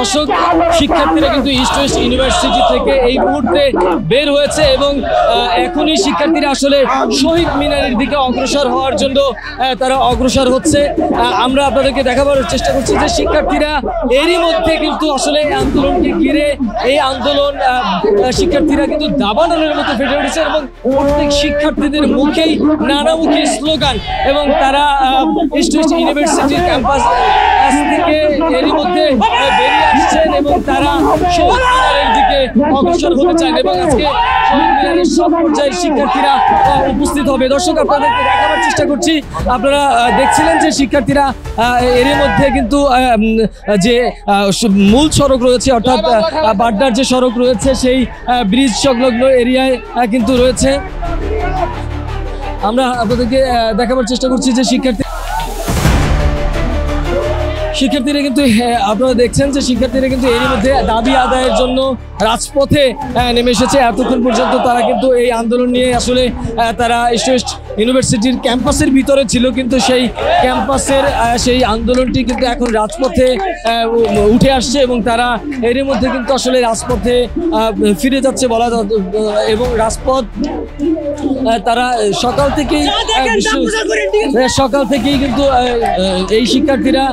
দর্শক, শিক্ষার্থীরা কিন্তু ইস্ট ওয়েস্ট ইউনিভার্সিটি থেকে এই মুহূর্তে বের হয়েছে এবং এখনই শিক্ষার্থীরা আসলে শহীদ মিনারের দিকে অগ্রসর হওয়ার জন্য তারা অগ্রসর হচ্ছে। আমরা আপনাদেরকে দেখাবার চেষ্টা করছি যে শিক্ষার্থীরা এরই মধ্যে কিন্তু আসলে আন্দোলনকে ঘিরে এই আন্দোলন শিক্ষার্থীরা কিন্তু দাবানলের মতো ফেটে উঠেছে এবং প্রত্যেক শিক্ষার্থীদের মুখেই নানামুখী স্লোগান এবং তারা ইস্ট ওয়েস্ট ইউনিভার্সিটির ক্যাম্পাস থেকে এরই মধ্যে বেরিয়ে আসছেন এবং তারা শহীদ মিনারের দিকে অগ্রসর হতে চান এবং আজকে শহীদ মিনারের সব পর্যায়ের শিক্ষার্থীরা উপস্থিত হবে। দর্শক, আপনাদেরকে দেখাবার চেষ্টা করছি, আপনারা দেখছিলেন যে শিক্ষার্থীরা এরই মধ্যে কিন্তু যে মূল সড়ক রয়েছে অর্থাৎ বাড্ডার যে সড়ক রয়েছে সেই ব্রিজ সংলগ্ন এরিয়ায় কিন্তু রয়েছে। আমরা আপনাদেরকে দেখাবার চেষ্টা করছি যে শিক্ষার্থীরা কিন্তু আপনারা দেখছেন যে শিক্ষার্থীরা কিন্তু এরই মধ্যে দাবি আদায়ের জন্য রাজপথে নেমে এসেছে। এতক্ষণ পর্যন্ত তারা কিন্তু এই আন্দোলন নিয়ে আসলে তারা ইস্ট ওয়েস্ট ইউনিভার্সিটির ক্যাম্পাসের ভিতরে ছিল, কিন্তু সেই ক্যাম্পাসের সেই আন্দোলনটি কিন্তু এখন রাজপথে উঠে আসছে এবং তারা এরই মধ্যে কিন্তু আসলে রাজপথে ফিরে যাচ্ছে বলা এবং রাজপথ তারা সকাল থেকেই কিন্তু এই শিক্ষার্থীরা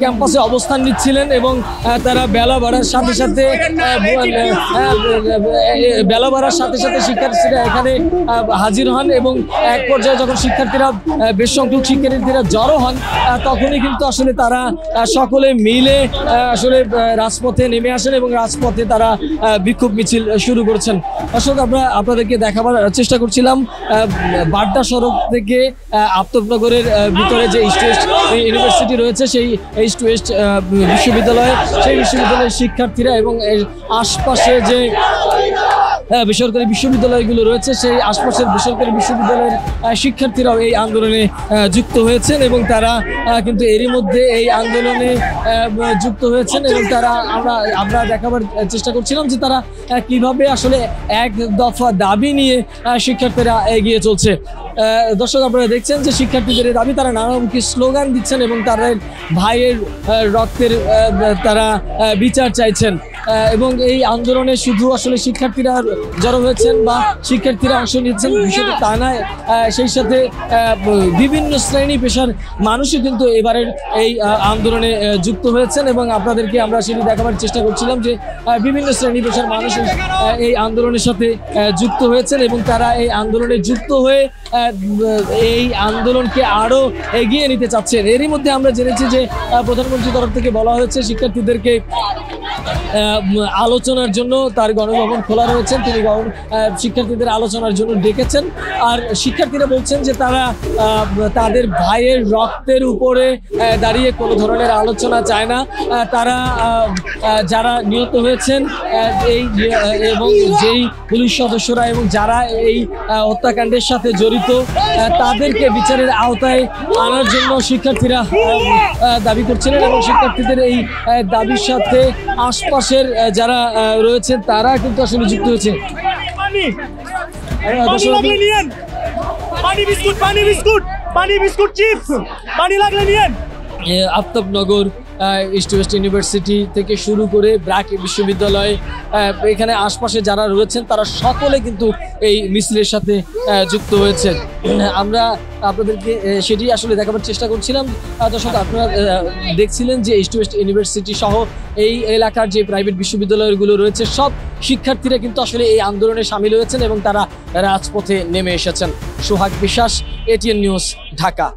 ক্যাম্পাসে অবস্থান নিচ্ছিলেন এবং তারা বেলা বাড়ার সাথে সাথে শিক্ষার্থীরা এখানে হাজির হন এবং এক পর্যায়ে যখন শিক্ষার্থীরা বেশ সংখ্যক শিক্ষার্থীরা জড়ো হন তখনই কিন্তু আসলে তারা সকলে মিলে আসলে রাজপথে নেমে আসেন এবং রাজপথে তারা বিক্ষোভ মিছিল শুরু করেছেন। দর্শক, আমরা আপনাদেরকে দেখাবার চেষ্টা করছিলাম বাড্ডা সড়ক থেকে আফতাবনগরের ভিতরে যে ইস্ট ওয়েস্ট ইউনিভার্সিটি রয়েছে সেই ইস্ট ওয়েস্ট বিশ্ববিদ্যালয়, সেই বিশ্ববিদ্যালয়ের শিক্ষার্থীরা এবং আশপাশে যে বেসরকারি বিশ্ববিদ্যালয়গুলো রয়েছে সেই আশপাশের বেসরকারি বিশ্ববিদ্যালয়ের শিক্ষার্থীরাও এই আন্দোলনে যুক্ত হয়েছেন এবং তারা কিন্তু এরই মধ্যে এই আন্দোলনে যুক্ত হয়েছেন এবং তারা আমরা দেখাবার চেষ্টা করছিলাম যে তারা কিভাবে আসলে এক দফা দাবি নিয়ে শিক্ষার্থীরা এগিয়ে চলছে। দর্শক, আপনারা দেখছেন যে শিক্ষার্থীদের দাবি, তারা নানামুখী স্লোগান দিচ্ছেন এবং তাদের ভাইয়ের রক্তের তারা বিচার চাইছেন এবং এই আন্দোলনে শুধু আসলে শিক্ষার্থীরা জড়ো হয়েছেন বা শিক্ষার্থীরা অংশ নিচ্ছেন বিষয়টা তা নয়, সেই সাথে বিভিন্ন শ্রেণী পেশার মানুষও কিন্তু এবারের এই আন্দোলনে যুক্ত হয়েছেন এবং আপনাদেরকে আমরা সেটি দেখাবার চেষ্টা করছিলাম যে বিভিন্ন শ্রেণী পেশার মানুষ এই আন্দোলনের সাথে যুক্ত হয়েছেন এবং তারা এই আন্দোলনে যুক্ত হয়ে এই আন্দোলনকে আরও এগিয়ে নিতে চাচ্ছেন। এরই মধ্যে আমরা জেনেছি যে প্রধানমন্ত্রীর তরফ থেকে বলা হয়েছে শিক্ষার্থীদেরকে আলোচনার জন্য তার গণভবন খোলা রয়েছেন, তিনি শিক্ষার্থীদের আলোচনার জন্য ডেকেছেন। আর শিক্ষার্থীরা বলছেন যে তারা তাদের ভাইয়ের রক্তের উপরে দাঁড়িয়ে কোনো ধরনের আলোচনা চায় না। তারা যারা নিহত হয়েছেন এবং যেই পুলিশ সদস্যরা এবং যারা এই হত্যাকাণ্ডের সাথে জড়িত তাদেরকে বিচারের আওতায় আনার জন্য শিক্ষার্থীরা দাবি করছিলেন এবং শিক্ষার্থীদের এই দাবির সাথে আশপাশের যারা রয়েছেন তারা কিন্তু আসলে যুক্ত হয়েছে। আফতাবনগর ইস্ট ওয়েস্ট ইউনিভার্সিটি থেকে শুরু করে ব্র্যাক বিশ্ববিদ্যালয় এখানে আশপাশে যারা রয়েছেন তারা সকলে কিন্তু এই মিছিলের সাথে যুক্ত হয়েছেন। আমরা আপনাদেরকে সেটি আসলে দেখাবার চেষ্টা করছিলাম। দর্শক, আপনারা দেখছিলেন যে ইস্ট ওয়েস্ট ইউনিভার্সিটি সহ এই এলাকার যে প্রাইভেট বিশ্ববিদ্যালয়গুলো রয়েছে সব শিক্ষার্থীরা কিন্তু আসলে এই আন্দোলনে সামিল হয়েছেন এবং তারা রাজপথে নেমে এসেছেন। সোহাগ বিশ্বাস, এটিএন নিউজ, ঢাকা।